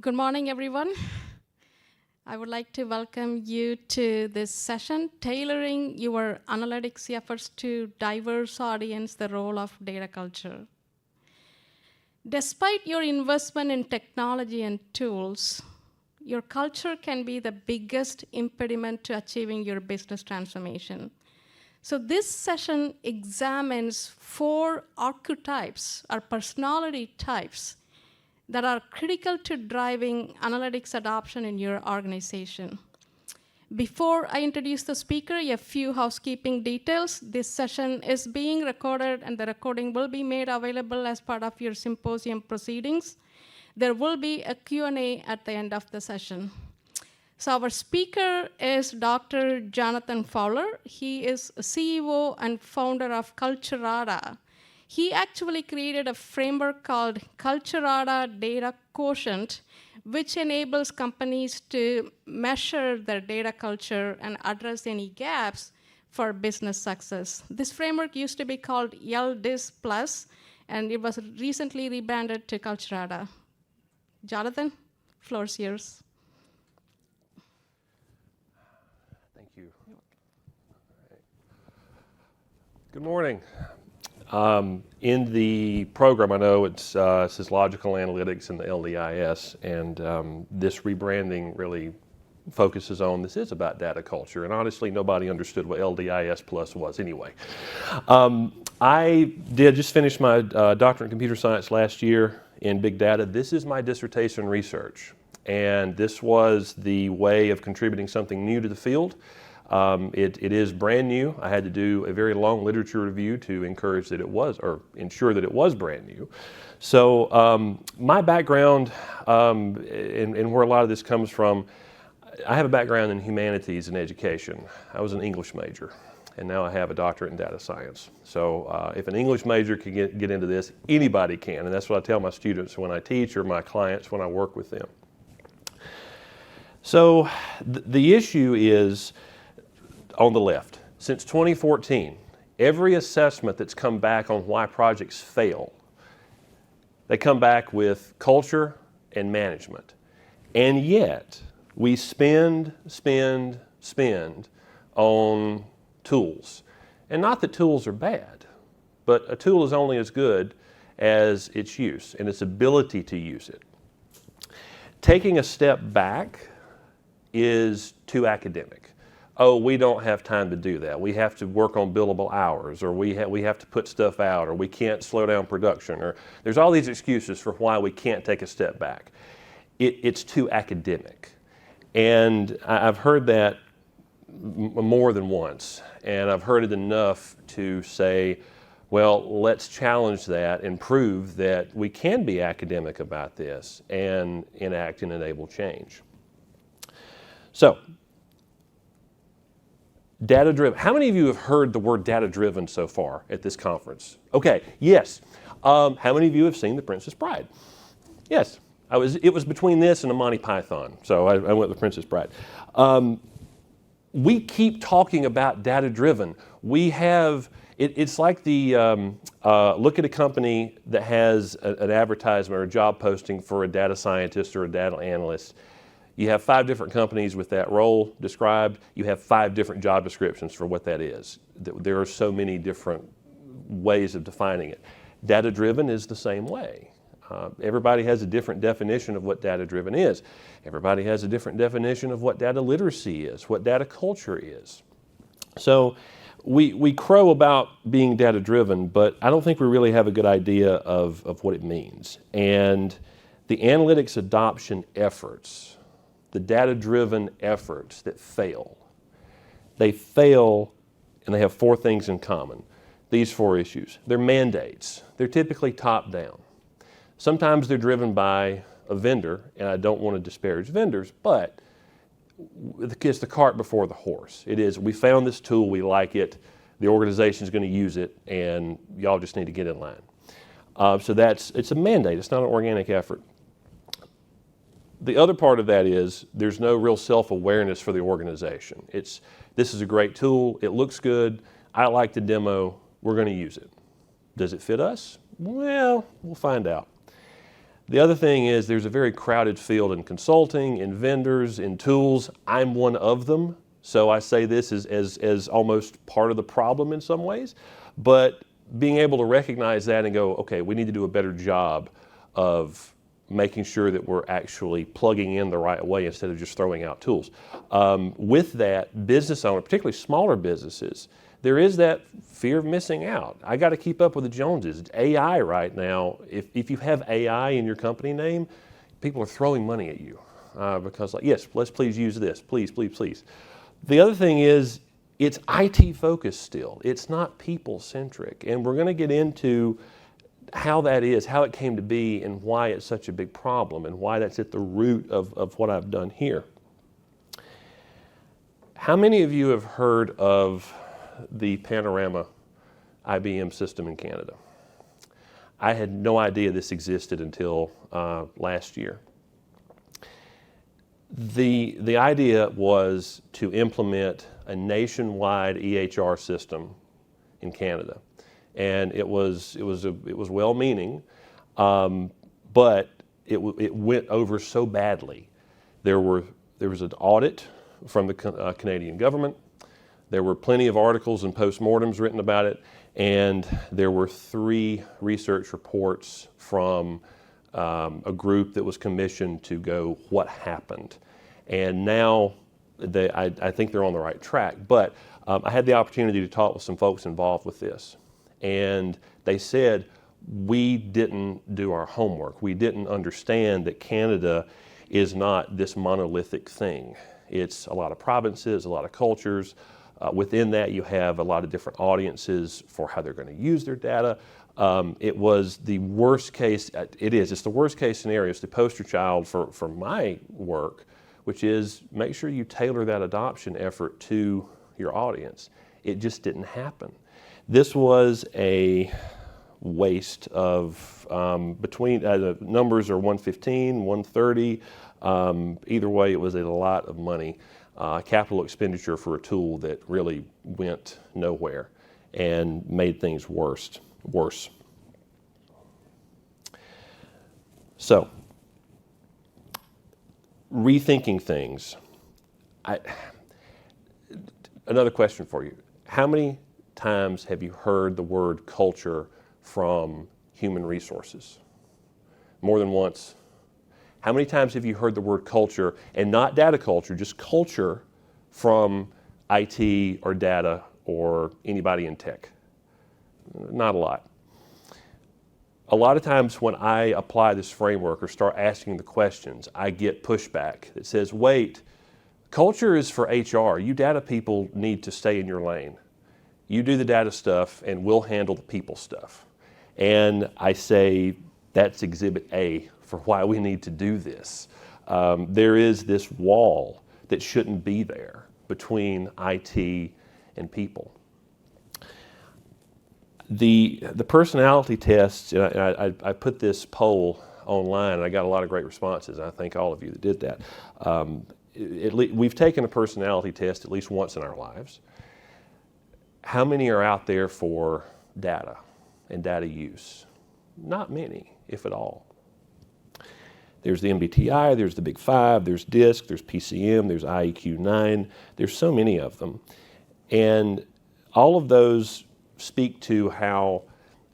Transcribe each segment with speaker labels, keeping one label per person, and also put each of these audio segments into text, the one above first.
Speaker 1: Good morning, everyone. I would like to welcome you to this session, Tailoring Your Analytics Efforts to Diverse Audience, the Role of Data Culture. Despite your investment in technology and tools, your culture can be the biggest impediment to achieving your business transformation. So this session examines 4 archetypes or personality types that are critical to driving analytics adoption in your organization. Before I introduce the speaker, a few housekeeping details. This session is being recorded, and the recording will be made available as part of your symposium proceedings. There will be a Q&A at the end of the session. So our speaker is Dr. Jonathan Fowler. He is CEO and founder of Culturata. He actually created a framework called Culturata Data Quotient, which enables companies to measure their data culture and address any gaps for business success. This framework used to be called LDIS Plus, and it was recently rebranded to Culturata. Jonathan, floor's yours.
Speaker 2: Thank you. Good morning. In the program, I know it says Logical Analytics and the LDIS, and this rebranding really focuses on, this is about data culture, and honestly, nobody understood what LDIS Plus was anyway. I did just finish my doctorate in computer science last year in big data. This is my dissertation research, and this was the way of contributing something new to the field. It is brand new. I had to do a very long literature review to encourage that it was, or ensure that it was brand new. So my background and where a lot of this comes from, I have a background in humanities and education. I was an English major, and now I have a doctorate in data science. So if an English major can get into this, anybody can, and that's what I tell my students when I teach or my clients when I work with them. So the issue is, on the left, since 2014, every assessment that's come back on why projects fail, they come back with culture and management. And yet, we spend on tools. And not that tools are bad, but a tool is only as good as its use and its ability to use it. Taking a step back is too academic. Oh, we don't have time to do that. We have to work on billable hours, or we have to put stuff out, or we can't slow down production, or there's all these excuses for why we can't take a step back. It's too academic. And I've heard that more than once, and I've heard it enough to say, well, let's challenge that and prove that we can be academic about this and enact and enable change. So, data-driven. How many of you have heard the word data-driven so far at this conference? Okay, yes. How many of you have seen The Princess Bride? Yes. It was between this and a Monty Python, so I went with Princess Bride. We keep talking about data-driven. We have, it's like the, look at a company that has an advertisement or a job posting for a data scientist or a data analyst. You have 5 different companies with that role described. You have 5 different job descriptions for what that is. There are so many different ways of defining it. Data-driven is the same way. Everybody has a different definition of what data-driven is. Everybody has a different definition of what data literacy is, what data culture is. So we crow about being data-driven, but I don't think we really have a good idea of what it means. And the analytics adoption efforts, the data-driven efforts that fail, they fail and they have 4 things in common. These 4 issues. They're mandates. They're typically top-down. Sometimes they're driven by a vendor, and I don't want to disparage vendors, but it's the cart before the horse. It is, we found this tool, we like it, the organization's going to use it, and y'all just need to get in line. So it's a mandate. It's not an organic effort. The other part of that is there's no real self-awareness for the organization. This is a great tool, it looks good, I like the demo, we're going to use it. Does it fit us? Well, we'll find out. The other thing is there's a very crowded field in consulting, in vendors, in tools. I'm one of them, so I say this as almost part of the problem in some ways. But being able to recognize that and go, okay, we need to do a better job of making sure that we're actually plugging in the right way instead of just throwing out tools. With that, business owner, particularly smaller businesses, there is that fear of missing out. I got to keep up with the Joneses. It's AI right now. If you have AI in your company name, people are throwing money at you because, like, yes, let's please use this, please, please, please. The other thing is it's IT focused still. It's not people centric, and we're going to get into how that is, how it came to be, and why it's such a big problem, and why that's at the root of what I've done here. How many of you have heard of the Panorama IBM system in Canada? I had no idea this existed until last year. The idea was to implement a nationwide EHR system in Canada, and it was well-meaning, but it went over so badly. There was an audit from the Canadian government. There were plenty of articles and postmortems written about it, and there were 3 research reports from a group that was commissioned to go, what happened? And now I think they're on the right track, but I had the opportunity to talk with some folks involved with this, and they said, we didn't do our homework. We didn't understand that Canada is not this monolithic thing. It's a lot of provinces, a lot of cultures. Within that, you have a lot of different audiences for how they're going to use their data. It was the worst case, it's the worst case scenario. It's the poster child for my work, which is make sure you tailor that adoption effort to your audience. It just didn't happen. This was a waste of between, the numbers are 115, 130. Either way, it was a lot of money. Capital expenditure for a tool that really went nowhere and made things worse. So, rethinking things. Another question for you. How many times have you heard the word culture from human resources? More than once? How many times have you heard the word culture, and not data culture, just culture from IT or data or anybody in tech? Not a lot. A lot of times when I apply this framework or start asking the questions, I get pushback that says, wait, culture is for HR. You data people need to stay in your lane. You do the data stuff and we'll handle the people stuff. And I say, that's exhibit A for why we need to do this. There is this wall that shouldn't be there between IT and people. The personality tests, I put this poll online, and I got a lot of great responses. I thank all of you that did that. We've taken a personality test at least once in our lives. How many are out there for data and data use? Not many, if at all. There's the MBTI, there's the Big Five, there's DISC, there's PCM, there's IEQ-9. There's so many of them. And all of those speak to how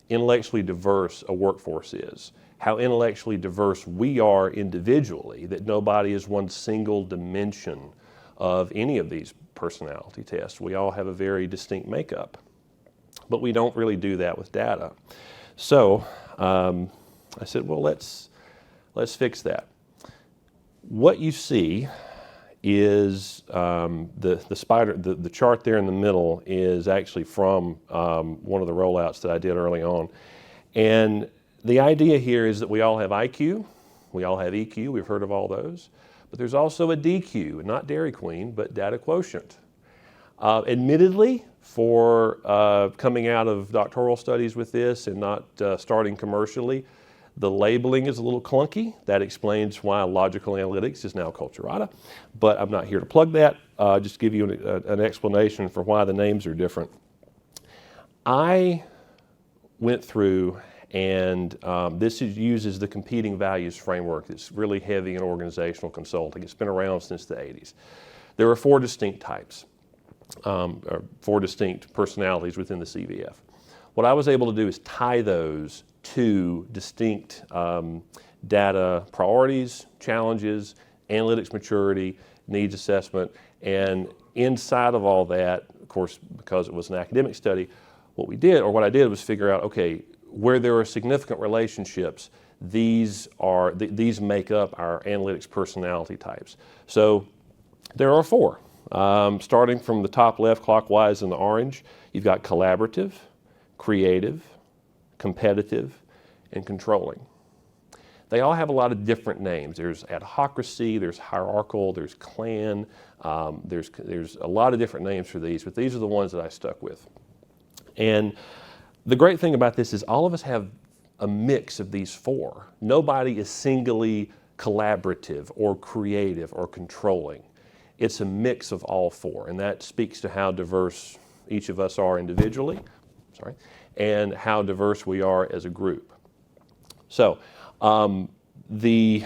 Speaker 2: intellectually diverse a workforce is, how intellectually diverse we are individually, that nobody is one single dimension of any of these personality tests. We all have a very distinct makeup, but we don't really do that with data. So I said, well, let's fix that. What you see is the chart there in the middle is actually from one of the rollouts that I did early on. And the idea here is that we all have IQ, we all have EQ, we've heard of all those, but there's also a DQ, not Dairy Queen, but data quotient. Admittedly, for coming out of doctoral studies with this and not starting commercially, the labeling is a little clunky. That explains why Logical Analytics is now Culturata, but I'm not here to plug that. Just give you an explanation for why the names are different. I went through And uses the competing values framework that's really heavy in organizational consulting. It's been around since the 80s. There are 4 distinct types, or 4 distinct personalities within the CVF. What I was able to do is tie those to distinct data priorities, challenges, analytics maturity, needs assessment, and inside of all that, of course, because it was an academic study, what I did was figure out, okay, where there are significant relationships, these make up our analytics personality types. So there are 4. Starting from the top left clockwise in the orange, you've got collaborative, creative, competitive, and controlling. They all have a lot of different names. There's adhocracy, there's hierarchical, there's clan, there's a lot of different names for these, but these are the ones that I stuck with. And the great thing about this is all of us have a mix of these 4. Nobody is singly collaborative or creative or controlling. It's a mix of all 4, and that speaks to how diverse each of us are individually, and how diverse we are as a group. So the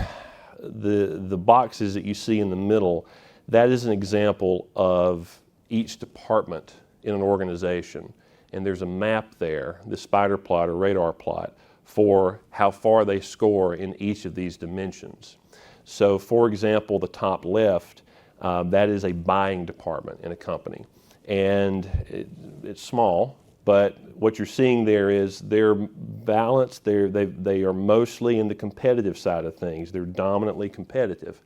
Speaker 2: boxes that you see in the middle, that is an example of each department in an organization. And there's a map there, the spider plot or radar plot, for how far they score in each of these dimensions. So for example, the top left, that is a buying department in a company. And it's small, but what you're seeing there is they're balanced. They are mostly in the competitive side of things. They're dominantly competitive.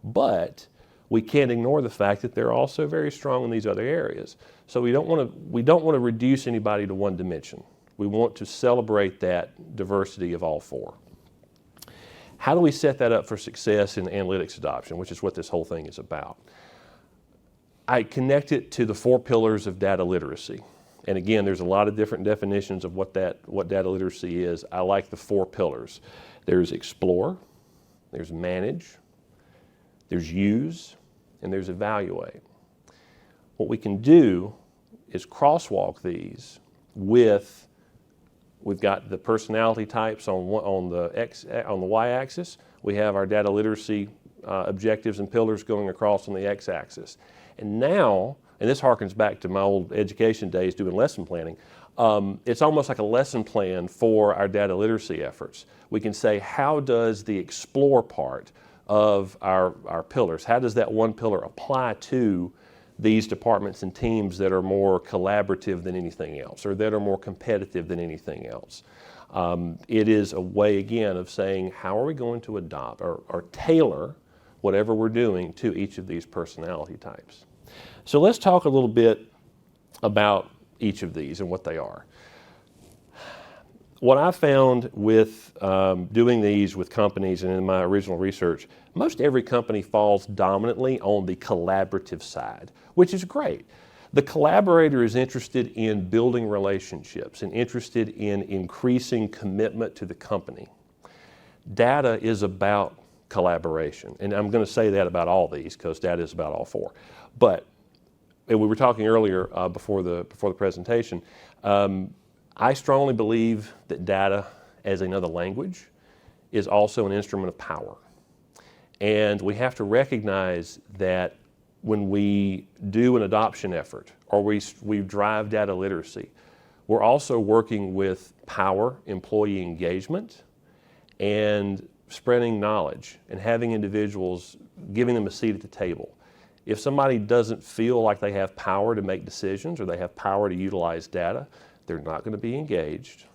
Speaker 2: But we can't ignore the fact that they're also very strong in these other areas. So we don't want to reduce anybody to one dimension. We want to celebrate that diversity of all 4. How do we set that up for success in analytics adoption, which is what this whole thing is about? I connect it to the 4 pillars of data literacy. And again, there's a lot of different definitions of what data literacy is. I like the 4 pillars. There's explore, there's manage, there's use, and there's evaluate. What we can do is crosswalk these with, we've got the personality types on the y-axis. We have our data literacy objectives and pillars going across on the x-axis. And now, and this harkens back to my old education days doing lesson planning, it's almost like a lesson plan for our data literacy efforts. We can say, how does the explore part of our pillars, how does that one pillar apply to these departments and teams that are more collaborative than anything else, or that are more competitive than anything else? It is a way, again, of saying, how are we going to adopt or tailor whatever we're doing to each of these personality types? So let's talk a little bit about each of these and what they are. What I found with doing these with companies and in my original research, most every company falls dominantly on the collaborative side, which is great. The collaborator is interested in building relationships and interested in increasing commitment to the company. Data is about collaboration, and I'm going to say that about all these because data is about all 4. But and we were talking earlier before the presentation. I strongly believe that data as another language is also an instrument of power. And we have to recognize that when we do an adoption effort or we drive data literacy, we're also working with power, employee engagement, and spreading knowledge and having individuals, giving them a seat at the table. If somebody doesn't feel like they have power to make decisions or they have power to utilize data, they're not going to be engaged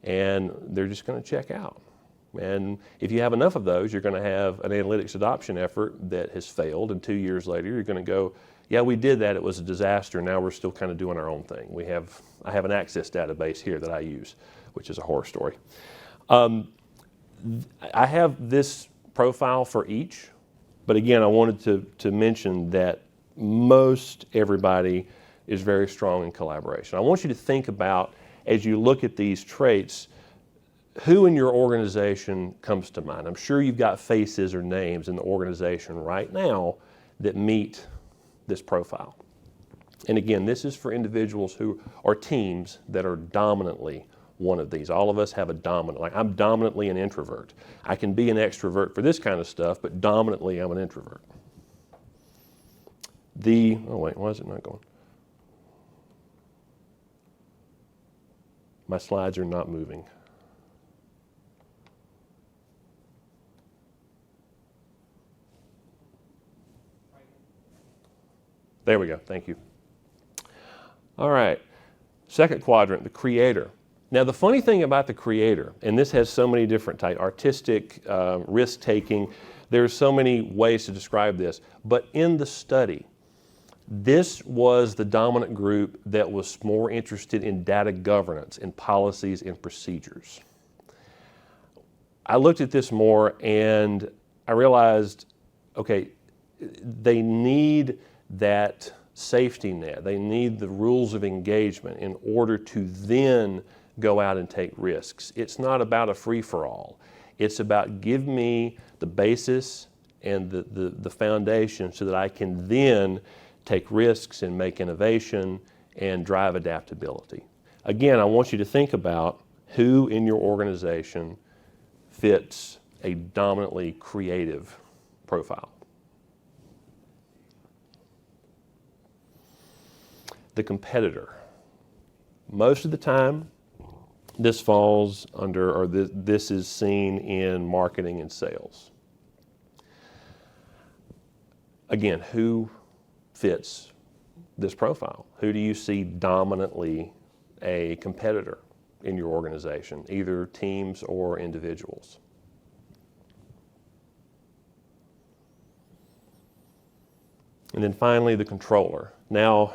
Speaker 2: and they're just going to check out. And if you have enough of those, you're going to have an analytics adoption effort that has failed, and 2 years later you're going to go, yeah, we did that, it was a disaster, now we're still kind of doing our own thing. I have an Access database here that I use, which is a horror story. I have this profile for each, but again, I wanted to mention that most everybody is very strong in collaboration. I want you to think about, as you look at these traits, who in your organization comes to mind? I'm sure you've got faces or names in the organization right now that meet this profile. And again, this is for individuals who are teams that are dominantly one of these. All of us have a dominant, like I'm dominantly an introvert. I can be an extrovert for this kind of stuff, but dominantly I'm an introvert. Oh wait, why is it not going? My slides are not moving. There we go, thank you. All right, second quadrant, the creator. Now the funny thing about the creator, and this has so many different types, artistic, risk-taking, there's so many ways to describe this, but in the study, this was the dominant group that was more interested in data governance, in policies and procedures. I looked at this more and I realized, okay, they need that safety net. They need the rules of engagement in order to then go out and take risks. It's not about a free-for-all. It's about give me the basis and the foundation so that I can then take risks and make innovation and drive adaptability. Again, I want you to think about who in your organization fits a dominantly creative profile. The competitor. Most of the time, this falls under, or this is seen in marketing and sales. Again, who fits this profile? Who do you see dominantly a competitor in your organization, either teams or individuals? And then finally, the controller. Now,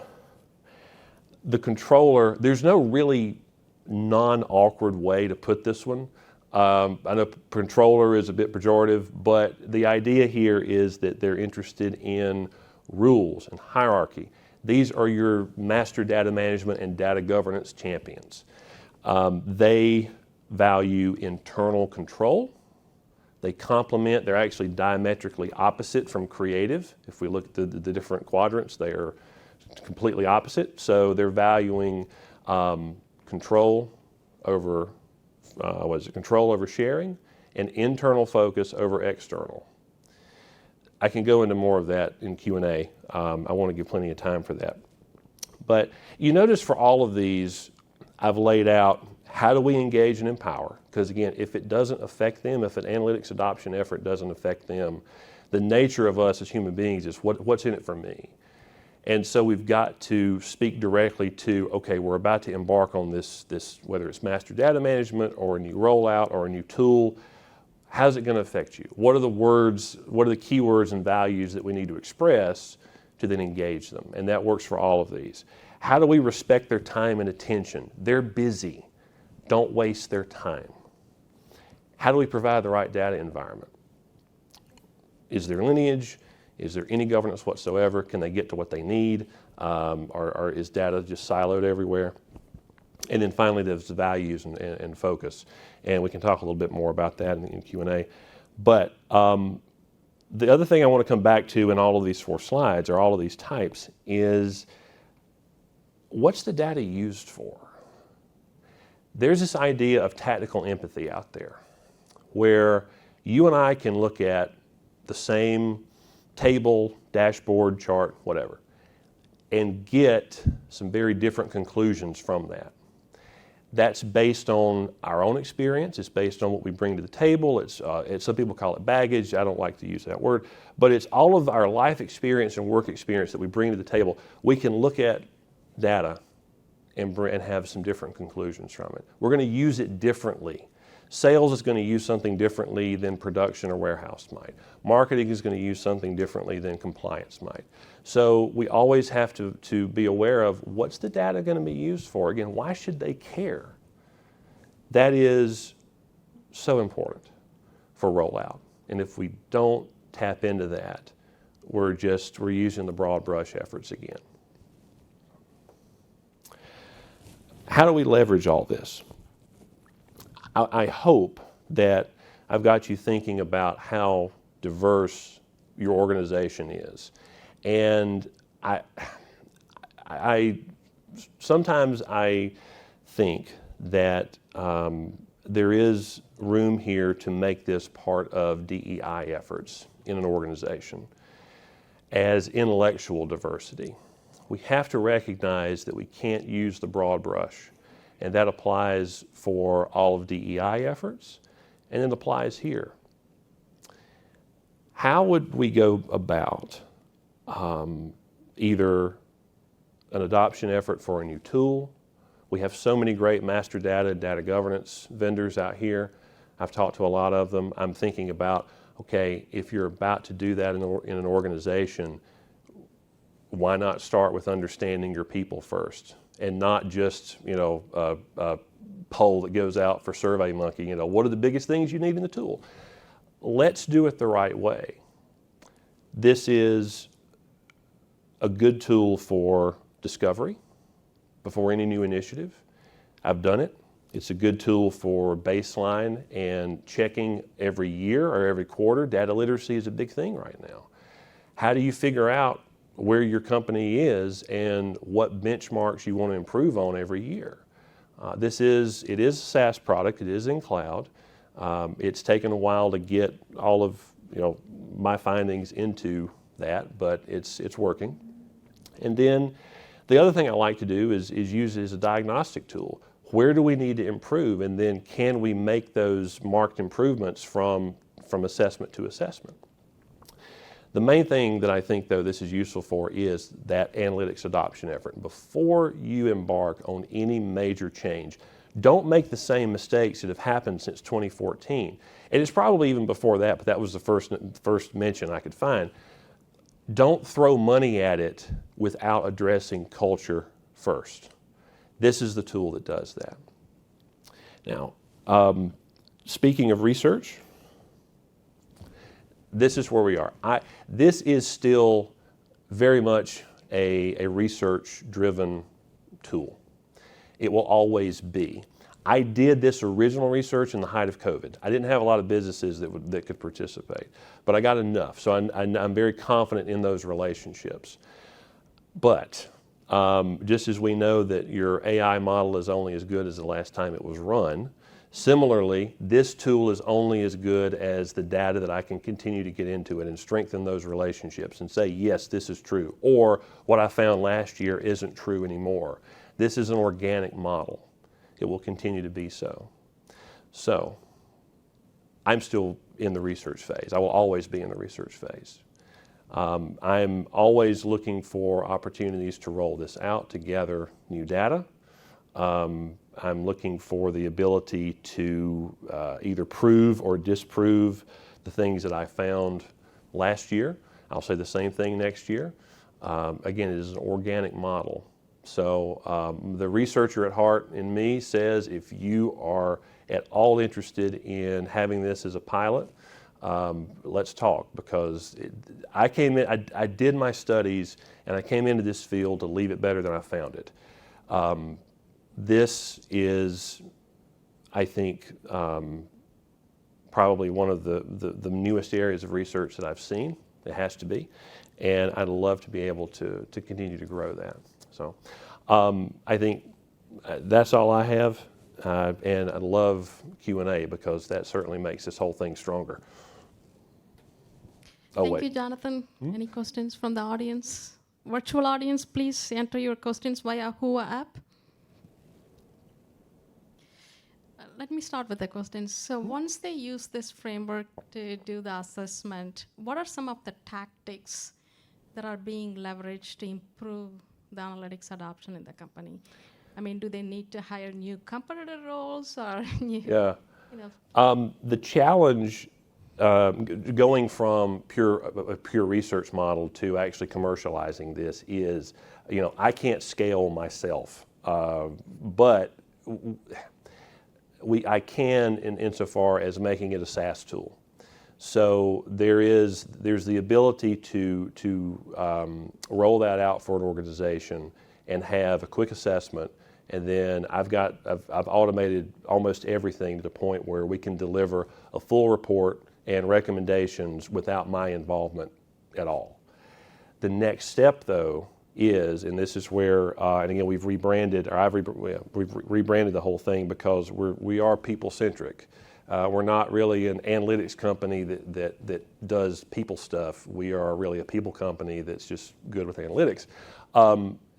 Speaker 2: the controller, there's no really non-awkward way to put this one. I know controller is a bit pejorative, but the idea here is that they're interested in rules and hierarchy. These are your master data management and data governance champions. They value internal control. They complement, they're actually diametrically opposite from creative. If we look at the different quadrants, they are completely opposite. So they're valuing control over, control over sharing and internal focus over external. I can go into more of that in Q&A. I want to give plenty of time for that. But you notice for all of these, I've laid out how do we engage and empower? Because again, if it doesn't affect them, if an analytics adoption effort doesn't affect them, the nature of us as human beings is what's in it for me? And so we've got to speak directly to, okay, we're about to embark on this, whether it's master data management or a new rollout or a new tool, how's it going to affect you? What are the words, what are the keywords and values that we need to express to then engage them? And that works for all of these. How do we respect their time and attention? They're busy. Don't waste their time. How do we provide the right data environment? Is there lineage? Is there any governance whatsoever? Can they get to what they need? Or is data just siloed everywhere? And then finally, there's the values and focus. And we can talk a little bit more about that in Q&A. But the other thing I want to come back to in all of these 4 slides, or all of these types, is what's the data used for? There's this idea of tactical empathy out there, where you and I can look at the same table, dashboard, chart, whatever, and get some very different conclusions from that. That's based on our own experience. It's based on what we bring to the table. It's some people call it baggage. I don't like to use that word, but it's all of our life experience and work experience that we bring to the table. We can look at data and have some different conclusions from it. We're going to use it differently. Sales is going to use something differently than production or warehouse might. Marketing is going to use something differently than compliance might. So we always have to be aware of what's the data going to be used for. Again, why should they care? That is so important for rollout. And if we don't tap into that, we're using the broad brush efforts again. How do we leverage all this? I hope that I've got you thinking about how diverse your organization is. And sometimes I think that there is room here to make this part of DEI efforts in an organization. As intellectual diversity, we have to recognize that we can't use the broad brush, and that applies for all of DEI efforts, and it applies here. How would we go about either an adoption effort for a new tool? We have so many great master data, data governance vendors out here. I've talked to a lot of them. I'm thinking about, okay, if you're about to do that in an organization, why not start with understanding your people first, and not just, a poll that goes out for SurveyMonkey, what are the biggest things you need in the tool? Let's do it the right way. This is a good tool for discovery before any new initiative. I've done it. It's a good tool for baseline and checking every year or every quarter. Data literacy is a big thing right now. How do you figure out where your company is and what benchmarks you want to improve on every year? It is a SaaS product. It is in cloud. It's taken a while to get all of my findings into that, but it's working. And then the other thing I like to do is use it as a diagnostic tool. Where do we need to improve, and then can we make those marked improvements from assessment to assessment? The main thing that I think, though, this is useful for is that analytics adoption effort. Before you embark on any major change, don't make the same mistakes that have happened since 2014. And it's probably even before that, but that was the first mention I could find. Don't throw money at it without addressing culture first. This is the tool that does that. Now, speaking of research, this is where we are. This is still very much a research-driven tool. It will always be. I did this original research in the height of COVID. I didn't have a lot of businesses that could participate, but I got enough. So I'm very confident in those relationships. But just as we know that your AI model is only as good as the last time it was run, similarly, this tool is only as good as the data that I can continue to get into it and strengthen those relationships and say, yes, this is true, or what I found last year isn't true anymore. This is an organic model. It will continue to be so. So, I'm still in the research phase. I will always be in the research phase. I'm always looking for opportunities to roll this out, to gather new data. I'm looking for the ability to either prove or disprove the things that I found last year. I'll say the same thing next year. Again, it is an organic model. So the researcher at heart in me says if you are at all interested in having this as a pilot, let's talk, because I came in, I did my studies and I came into this field to leave it better than I found it. This is, I think, probably one of the newest areas of research that I've seen. It has to be, and I'd love to be able to continue to grow that. So I think that's all I have, and I love Q&A because that certainly makes this whole thing stronger.
Speaker 1: Thank you, Jonathan. Any questions from the audience? Virtual audience, please enter your questions via Hua app. Let me start with the questions. So once they use this framework to do the assessment, what are some of the tactics that are being leveraged to improve the analytics adoption in the company? I mean, do they need to hire new competitor roles or new? Yeah.
Speaker 2: The challenge going from a pure research model to actually commercializing this is, I can't scale myself, but I can insofar as making it a SaaS tool. So there's the ability to roll that out for an organization and have a quick assessment, and then I've automated almost everything to the point where we can deliver a full report and recommendations without my involvement at all. The next step, though, is, and this is where, and again, we've rebranded, or we've rebranded the whole thing because we are people-centric. We're not really an analytics company that does people stuff. We are really a people company that's just good with analytics.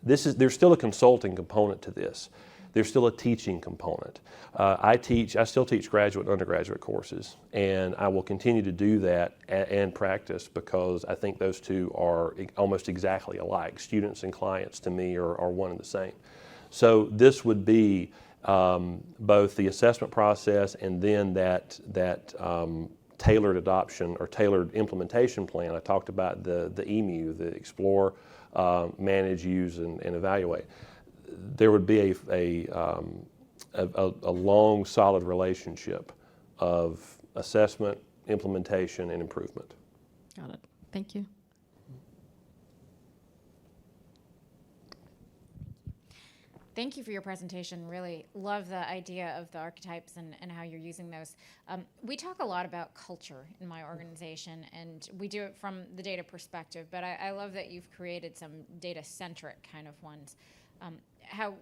Speaker 2: There's still a consulting component to this. There's still a teaching component. I still teach graduate and undergraduate courses, and I will continue to do that and practice because I think those two are almost exactly alike. Students and clients to me are one and the same. So this would be both the assessment process and then that tailored adoption or tailored implementation plan. I talked about the EMU, the explore, manage, use, and evaluate. There would be a long, solid relationship of assessment, implementation, and improvement.
Speaker 1: Got it. Thank you.
Speaker 3: Thank you for your presentation. Really love the idea of the archetypes and how you're using those. We talk a lot about culture in my organization, and we do it from the data perspective, but I love that you've created some data-centric kind of ones. How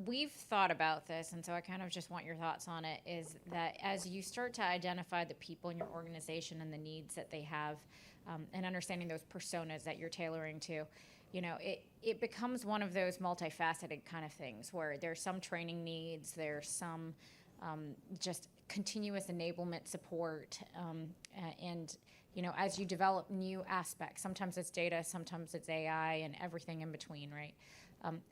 Speaker 3: we've thought about this, and so I kind of just want your thoughts on it, is that as you start to identify the people in your organization and the needs that they have, and understanding those personas that you're tailoring to, you know, it becomes one of those multifaceted kind of things where there's some training needs, there's some just continuous enablement support, and you know, as you develop new aspects, sometimes it's data, sometimes it's AI, and everything in between, right?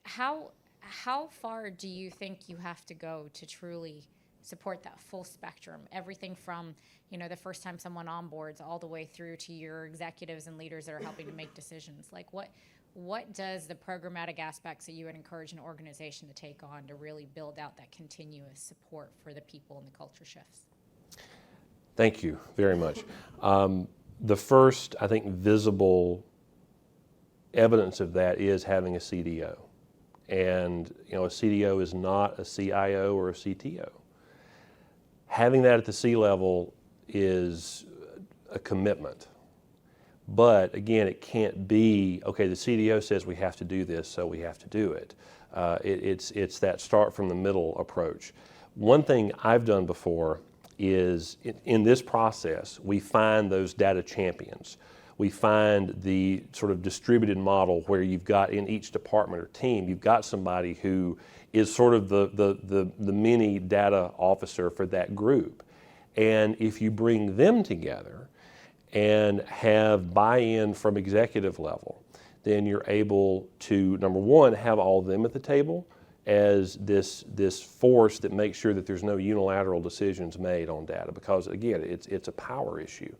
Speaker 3: How far do you think you have to go to truly support that full spectrum? Everything from, you know, the first time someone onboards all the way through to your executives and leaders that are helping to make decisions. Like what does the programmatic aspects that you would encourage an organization to take on to really build out that continuous support for the people and the culture shifts?
Speaker 2: Thank you very much. The first, I think, visible evidence of that is having a CDO. And you know, a CDO is not a CIO or a CTO. Having that at the C level is a commitment. But again, it can't be, okay, the CDO says we have to do this, so we have to do it. It's that start from the middle approach. One thing I've done before is in this process, we find those data champions. We find the sort of distributed model where you've got in each department or team, you've got somebody who is sort of the mini data officer for that group. And if you bring them together and have buy-in from executive level, then you're able to, number one, have all of them at the table as this force that makes sure that there's no unilateral decisions made on data, because again, it's a power issue.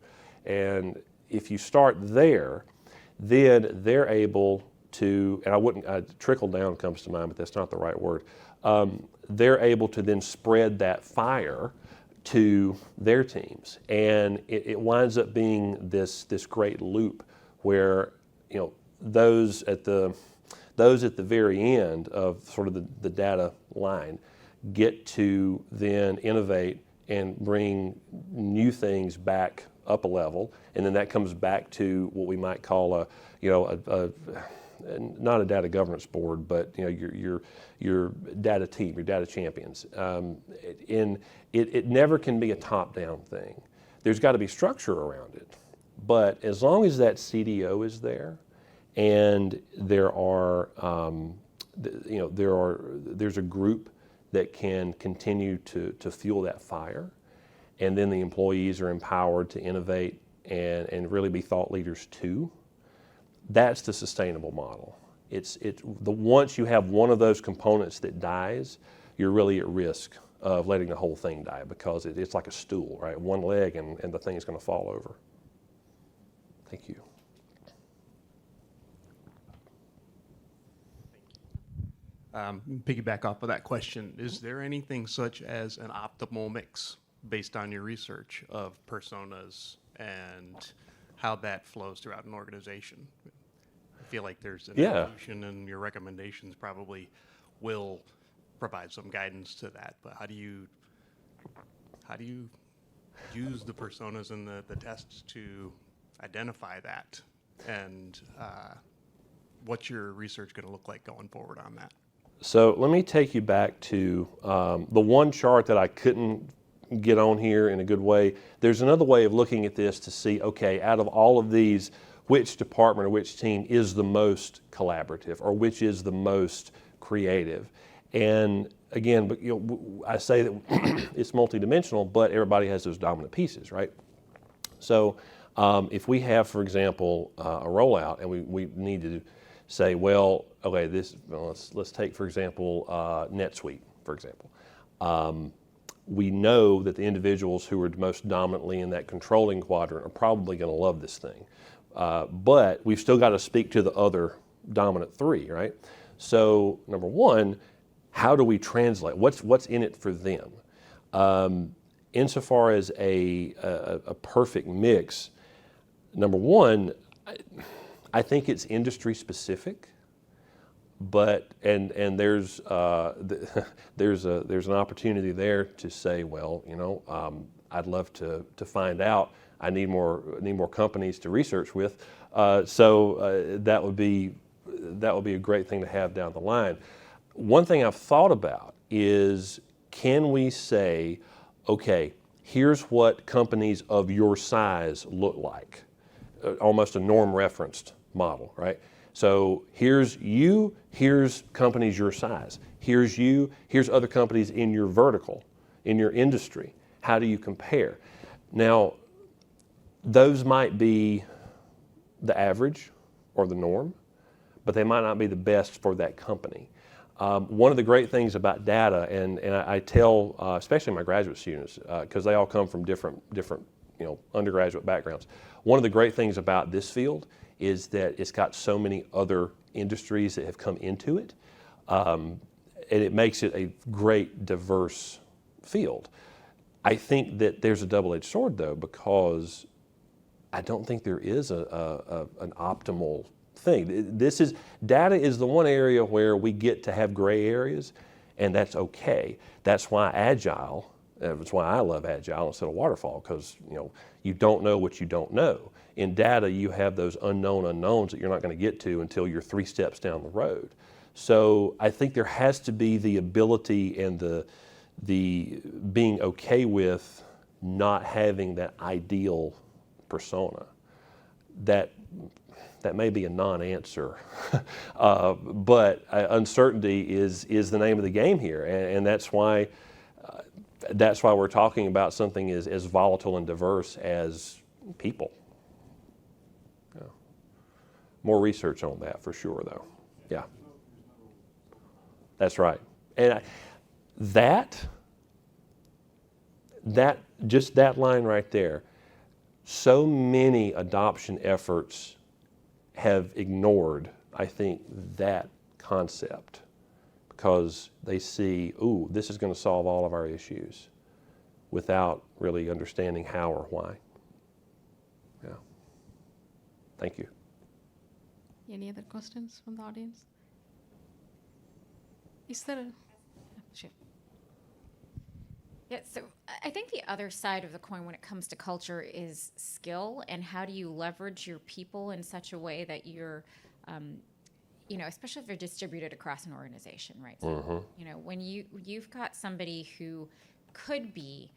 Speaker 2: And if you start there, then they're able to, and trickle down comes to mind, but that's not the right word. They're able to then spread that fire to their teams, and it winds up being this great loop where, you know, those at the very end of sort of the data line get to then innovate and bring new things back up a level, and then that comes back to what we might call not a data governance board, but you know, your data team, your data champions. It never can be a top-down thing. There's got to be structure around it, but as long as that CDO is there, and there's a group that can continue to fuel that fire, and then the employees are empowered to innovate and really be thought leaders too. That's the sustainable model. Once you have one of those components that dies, you're really at risk of letting the whole thing die, because it's like a stool, right? One leg and the thing's going to fall over. Thank you.
Speaker 4: Piggyback off of that question, is there anything such as an optimal mix based on your research of personas and how that flows throughout an organization? I feel like there's an evolution, and your recommendations probably will provide some guidance to that. But how do you use the personas and the tests to identify that and what's your research going to look like going forward on that?
Speaker 2: So let me take you back to the one chart that I couldn't get on here in a good way. There's another way of looking at this to see, okay, out of all of these, which department or which team is the most collaborative or which is the most creative. And again, but I say that it's multidimensional, but everybody has those dominant pieces, right? So if we have, for example, a rollout and we need to say, well, okay, let's take, for example, NetSuite, for example. We know that the individuals who are most dominantly in that controlling quadrant are probably going to love this thing. But we've still got to speak to the other dominant three, right? So number one, how do we translate? What's in it for them? Insofar as a perfect mix, number one, I think it's industry specific, but and there's there's an opportunity there to say, well, I'd love to find out. I need more companies to research with, so that would be a great thing to have down the line. One thing I've thought about is, can we say, okay, here's what companies of your size look like, almost a norm referenced model, right? So here's you, here's companies your size, here's you, here's other companies in your vertical, in your industry. How do you compare? Now, those might be the average or the norm, but they might not be the best for that company. One of the great things about data, and I tell especially my graduate students, because they all come from different undergraduate backgrounds. One of the great things about this field is that it's got so many other industries that have come into it, and it makes it a great diverse field. I think that there's a double-edged sword though, because I don't think there is an optimal thing. Data is the one area where we get to have gray areas, and that's okay. That's why Agile, that's why I love Agile instead of Waterfall, because you don't know what you don't know. In data, you have those unknown unknowns that you're not going to get to until you're 3 steps down the road. So I think there has to be the ability and the being okay with not having that ideal persona. That may be a non-answer, but uncertainty is the name of the game here, and that's why we're talking about something as volatile and diverse as people. Yeah. More research on that for sure, though. Yeah, that's right, and just that line right there. So many adoption efforts have ignored, I think, that concept because they see, ooh, this is going to solve all of our issues without really understanding how or why. Yeah. Thank you.
Speaker 1: Any other questions from the audience? Is there a... Sure.
Speaker 3: Yeah, so I think the other side of the coin when it comes to culture is skill, and how do you leverage your people in such a way that you're, especially if they're distributed across an organization, right? So, when you've got somebody who could be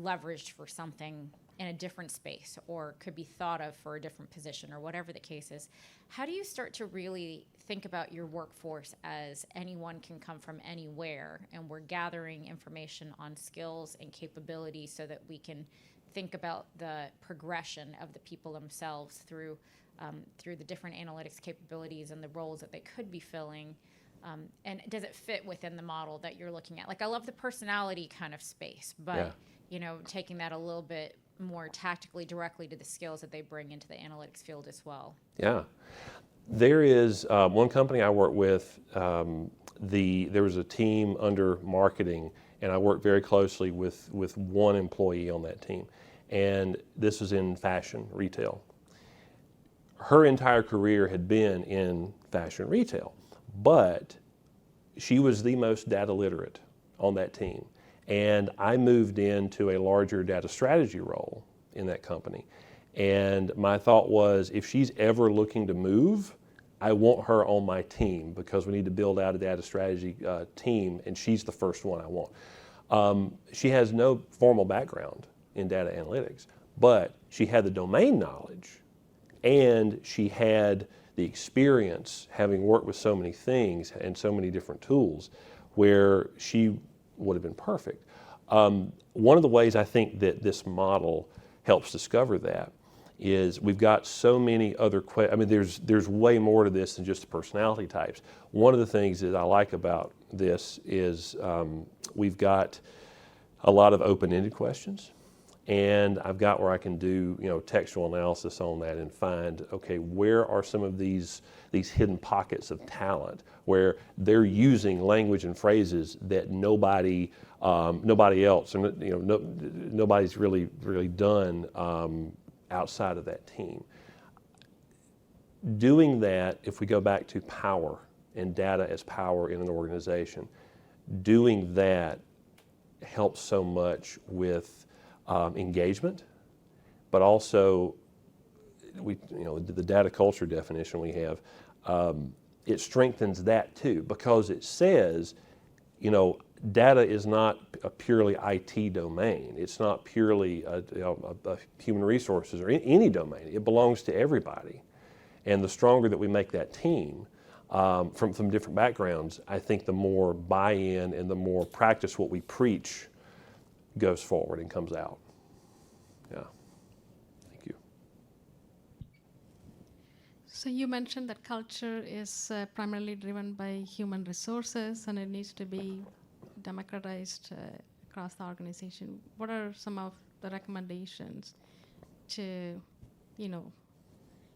Speaker 3: leveraged for something in a different space or could be thought of for a different position or whatever the case is, how do you start to really think about your workforce as anyone can come from anywhere, and we're gathering information on skills and capabilities so that we can think about the progression of the people themselves through the different analytics capabilities and the roles that they could be filling, and does it fit within the model that you're looking at? Like, I love the personality kind of space, but taking that a little bit more tactically directly to the skills that they bring into the analytics field as well.
Speaker 2: Yeah. There is one company I work with, there was a team under marketing, and I worked very closely with one employee on that team. And this was in fashion retail. Her entire career had been in fashion retail, but she was the most data literate on that team. And I moved into a larger data strategy role in that company. And my thought was, if she's ever looking to move, I want her on my team because we need to build out a data strategy team, and she's the first one I want. She has no formal background in data analytics, but she had the domain knowledge, and she had the experience having worked with so many things and so many different tools where she would have been perfect. One of the ways I think that this model helps discover that is we've got so many other I mean, there's way more to this than just the personality types. One of the things that I like about this is we've got a lot of open-ended questions, and I've got where I can do textual analysis on that and find, okay, where are some of these hidden pockets of talent where they're using language and phrases that nobody else, or nobody's really done outside of that team. Doing that, if we go back to power and data as power in an organization, doing that helps so much with engagement, but also the data culture definition we have, it strengthens that too, because it says, data is not a purely IT domain. It's not purely a human resources or any domain. It belongs to everybody. And the stronger that we make that team from different backgrounds, I think the more buy-in and the more practice what we preach goes forward and comes out. Yeah. Thank you.
Speaker 1: So you mentioned that culture is primarily driven by human resources, and it needs to be democratized across the organization. What are some of the recommendations to,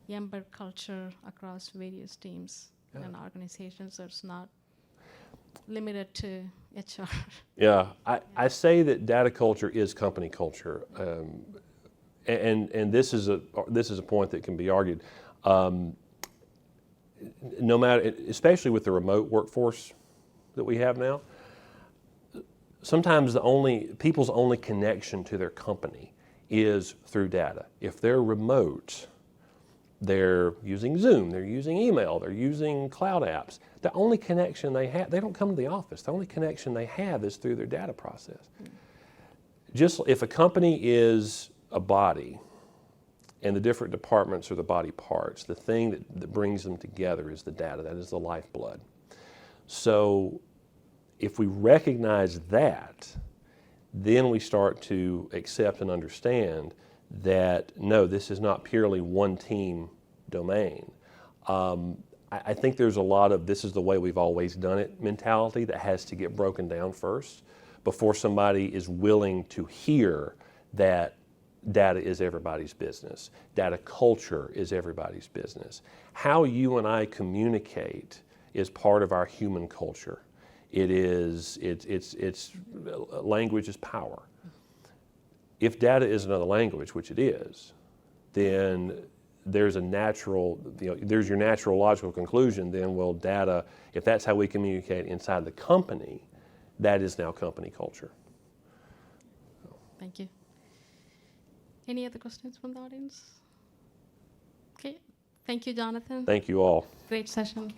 Speaker 1: embed culture across various teams and organizations, so it's not limited to HR?
Speaker 2: Yeah, I say that data culture is company culture, and this is a point that can be argued. No matter, especially with the remote workforce that we have now, sometimes people's only connection to their company is through data. If they're remote, they're using Zoom, they're using email, they're using cloud apps. The only connection they have, they don't come to the office. The only connection they have is through their data process. Just if a company is a body and the different departments are the body parts, the thing that brings them together is the data. That is the lifeblood. So if we recognize that, then we start to accept and understand that, no, this is not purely one team domain. I think there's a lot of this is the way we've always done it mentality that has to get broken down first before somebody is willing to hear that data is everybody's business. Data culture is everybody's business. How you and I communicate is part of our human culture. It's language is power. If data is another language, which it is, then there's your natural logical conclusion, then, well, data, if that's how we communicate inside the company, that is now company culture.
Speaker 1: Thank you. Any other questions from the audience? Okay. Thank you, Jonathan.
Speaker 2: Thank you all.
Speaker 1: Great session.